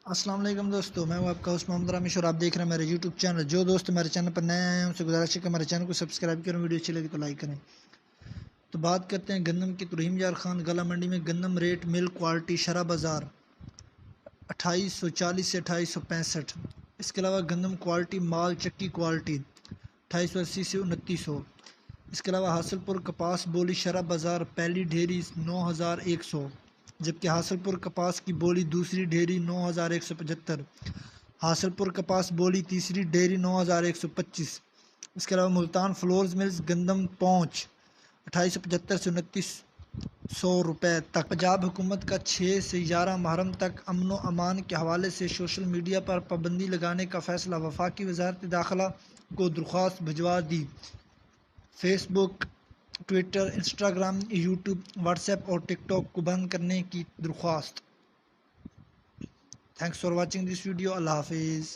السلام علیکم دوستو، میں ہوں آپ کا ہوسٹ محمد رامیش اور آپ دیکھ رہے ہیں میرے یوٹیوب چینل۔ جو دوست میرے چینل پر نئے آئے ہیں ان سے گزارش ہے کہ ہمارے چینل کو سبسکرائب کریں، ویڈیو اچھی لگی تو لائک کریں۔ تو بات کرتے ہیں گندم کی۔ تو رحیم یار خان گلا منڈی میں گندم ریٹ مل کوالٹی شرح بازار 2840 سے 2865۔ اس کے علاوہ گندم کوالٹی مال چکی کوالٹی 2880 سے 2900۔ اس کے علاوہ حاصل پور کپاس بولی شرح بازار پہلی ڈھیری 9100، جبکہ حاصل پور کپاس کی بولی دوسری ڈھیری 9175۔ حاصل پور کپاس بولی تیسری ڈھیری 9125۔ اس کے علاوہ ملتان فلورز ملز گندم پونچھ 2875 سے 2900 روپے تک۔ پنجاب حکومت کا 6 سے 11 محرم تک امن و امان کے حوالے سے سوشل میڈیا پر پابندی لگانے کا فیصلہ۔ وفاقی وزارت داخلہ کو درخواست بھجوا دی۔ Facebook, Twitter, Instagram, YouTube, WhatsApp اور ٹک ٹاک کو بند کرنے کی درخواست۔ Thanks for watching this video. اللہ حافظ۔